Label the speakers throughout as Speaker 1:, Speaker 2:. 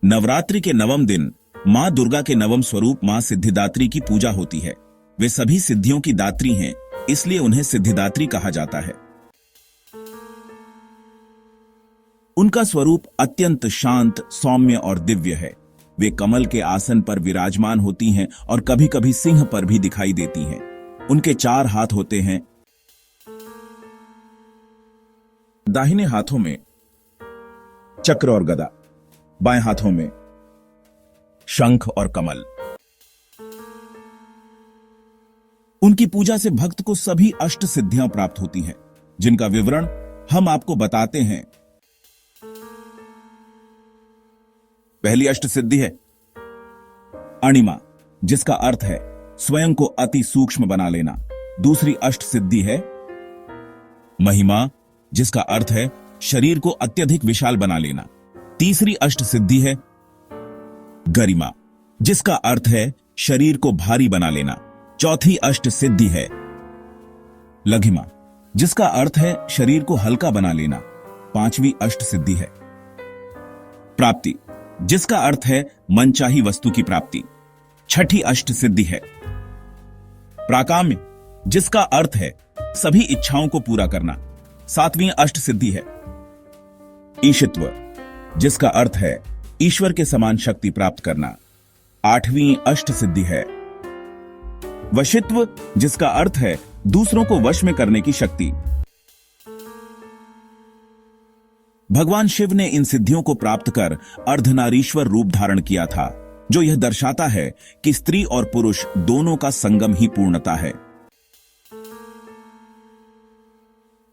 Speaker 1: नवरात्रि के नवम दिन मां दुर्गा के नवम स्वरूप मां सिद्धिदात्री की पूजा होती है। वे सभी सिद्धियों की दात्री हैं, इसलिए उन्हें सिद्धिदात्री कहा जाता है। उनका स्वरूप अत्यंत शांत, सौम्य और दिव्य है। वे कमल के आसन पर विराजमान होती हैं और कभी कभी सिंह पर भी दिखाई देती हैं। उनके 4 हाथ होते हैं। दाहिने हाथों में चक्र और गदा, बाएं हाथों में शंख और कमल। उनकी पूजा से भक्त को सभी अष्ट सिद्धियां प्राप्त होती हैं, जिनका विवरण हम आपको बताते हैं। पहली अष्ट सिद्धि है अणिमा, जिसका अर्थ है स्वयं को अति सूक्ष्म बना लेना। दूसरी अष्ट सिद्धि है महिमा, जिसका अर्थ है शरीर को अत्यधिक विशाल बना लेना। तीसरी अष्ट सिद्धि है गरिमा, जिसका अर्थ है शरीर को भारी बना लेना। चौथी अष्ट सिद्धि है लघिमा, जिसका अर्थ है शरीर को हल्का बना लेना। पांचवी अष्ट सिद्धि है प्राप्ति, जिसका अर्थ है मनचाही वस्तु की प्राप्ति। छठी अष्ट सिद्धि है प्राकाम्य, जिसका अर्थ है सभी इच्छाओं को पूरा करना। सातवीं अष्ट सिद्धि है ईशित्व, जिसका अर्थ है ईश्वर के समान शक्ति प्राप्त करना। आठवीं अष्ट सिद्धि है वशित्व, जिसका अर्थ है दूसरों को वश में करने की शक्ति। भगवान शिव ने इन सिद्धियों को प्राप्त कर अर्धनारीश्वर रूप धारण किया था, जो यह दर्शाता है कि स्त्री और पुरुष दोनों का संगम ही पूर्णता है।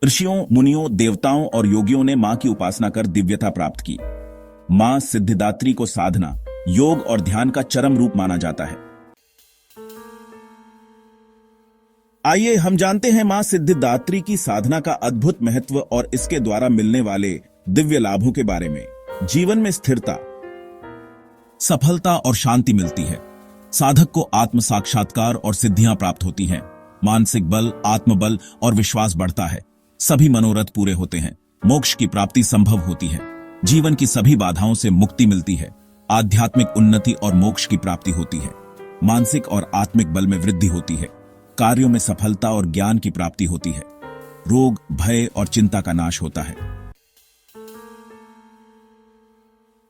Speaker 1: ऋषियों, मुनियों, देवताओं और योगियों ने मां की उपासना कर दिव्यता प्राप्त की। मां सिद्धिदात्री को साधना, योग और ध्यान का चरम रूप माना जाता है। आइए हम जानते हैं मां सिद्धिदात्री की साधना का अद्भुत महत्व और इसके द्वारा मिलने वाले दिव्य लाभों के बारे में। जीवन में स्थिरता, सफलता और शांति मिलती है। साधक को आत्म साक्षात्कार और सिद्धियां प्राप्त होती हैं। मानसिक बल, आत्मबल और विश्वास बढ़ता है। सभी मनोरथ पूरे होते हैं। मोक्ष की प्राप्ति संभव होती है। जीवन की सभी बाधाओं से मुक्ति मिलती है। आध्यात्मिक उन्नति और मोक्ष की प्राप्ति होती है। मानसिक और आत्मिक बल में वृद्धि होती है। कार्यों में सफलता और ज्ञान की प्राप्ति होती है। रोग, भय और चिंता का नाश होता है।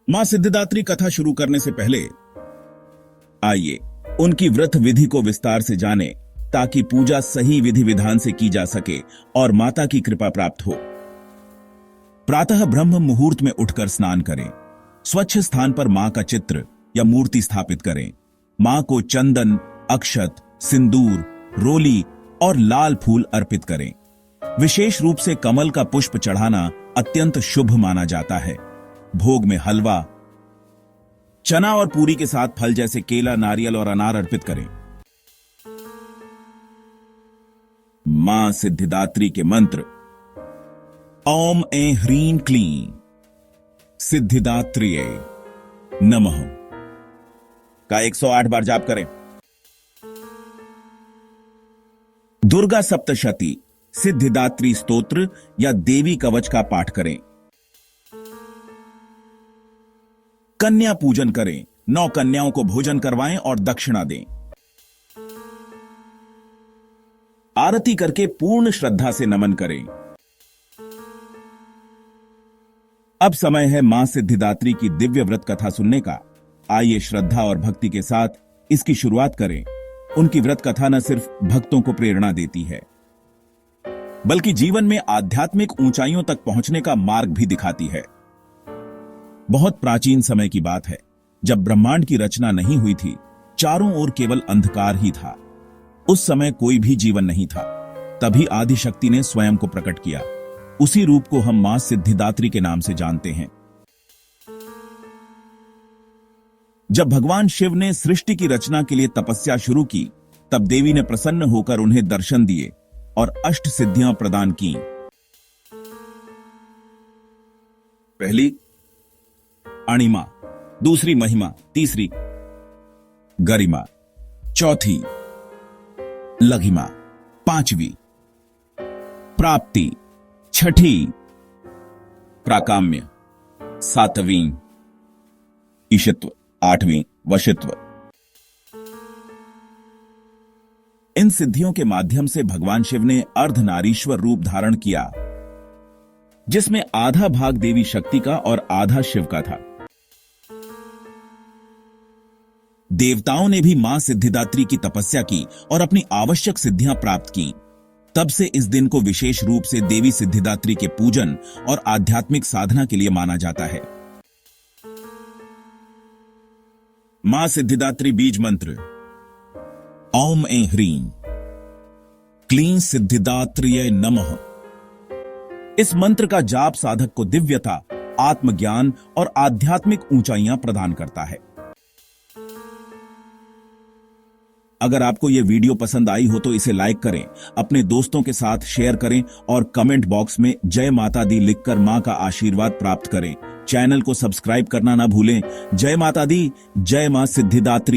Speaker 1: मां सिद्धिदात्री कथा शुरू करने से पहले आइए उनकी व्रत विधि को विस्तार से जानें, ताकि पूजा सही विधि विधान से की जा सके और माता की कृपा प्राप्त हो। प्रातः ब्रह्म मुहूर्त में उठकर स्नान करें। स्वच्छ स्थान पर मां का चित्र या मूर्ति स्थापित करें। मां को चंदन, अक्षत, सिंदूर, रोली और लाल फूल अर्पित करें। विशेष रूप से कमल का पुष्प चढ़ाना अत्यंत शुभ माना जाता है। भोग में हलवा, चना और पूरी के साथ फल जैसे केला, नारियल और अनार अर्पित करें। मां सिद्धिदात्री के मंत्र ओम ऐं ह्रीं क्लीं सिद्धिदात्रिये नमः का 108 बार जाप करें। दुर्गा सप्तशती, सिद्धिदात्री स्तोत्र या देवी कवच का पाठ करें। कन्या पूजन करें। 9 कन्याओं को भोजन करवाएं और दक्षिणा दें। आरती करके पूर्ण श्रद्धा से नमन करें। अब समय है मां सिद्धिदात्री की दिव्य व्रत कथा सुनने का। आइए श्रद्धा और भक्ति के साथ इसकी शुरुआत करें। उनकी व्रत कथा न सिर्फ भक्तों को प्रेरणा देती है, बल्कि जीवन में आध्यात्मिक ऊंचाइयों तक पहुंचने का मार्ग भी दिखाती है। बहुत प्राचीन समय की बात है, जब ब्रह्मांड की रचना नहीं हुई थी। चारों ओर केवल अंधकार ही था। उस समय कोई भी जीवन नहीं था। तभी आदिशक्ति ने स्वयं को प्रकट किया। उसी रूप को हम मां सिद्धिदात्री के नाम से जानते हैं। जब भगवान शिव ने सृष्टि की रचना के लिए तपस्या शुरू की, तब देवी ने प्रसन्न होकर उन्हें दर्शन दिए और अष्ट सिद्धियां प्रदान की। पहली अणिमा, दूसरी महिमा, तीसरी गरिमा, चौथी लघिमा, पांचवी प्राप्ति, छठी प्राकाम्य, 7वीं ईशित्व, 8वीं वशित्व। इन सिद्धियों के माध्यम से भगवान शिव ने अर्धनारीश्वर रूप धारण किया, जिसमें आधा भाग देवी शक्ति का और आधा शिव का था। देवताओं ने भी मां सिद्धिदात्री की तपस्या की और अपनी आवश्यक सिद्धियां प्राप्त की। तब से इस दिन को विशेष रूप से देवी सिद्धिदात्री के पूजन और आध्यात्मिक साधना के लिए माना जाता है। मां सिद्धिदात्री बीज मंत्र ओम ऐं ह्रीं क्लीं सिद्धिदात्रिये नमः। इस मंत्र का जाप साधक को दिव्यता, आत्मज्ञान और आध्यात्मिक ऊंचाइयां प्रदान करता है। अगर आपको यह वीडियो पसंद आई हो तो इसे लाइक करें, अपने दोस्तों के साथ शेयर करें और कमेंट बॉक्स में जय माता दी लिखकर मां का आशीर्वाद प्राप्त करें। चैनल को सब्सक्राइब करना ना भूलें। जय माता दी, जय मां सिद्धिदात्री।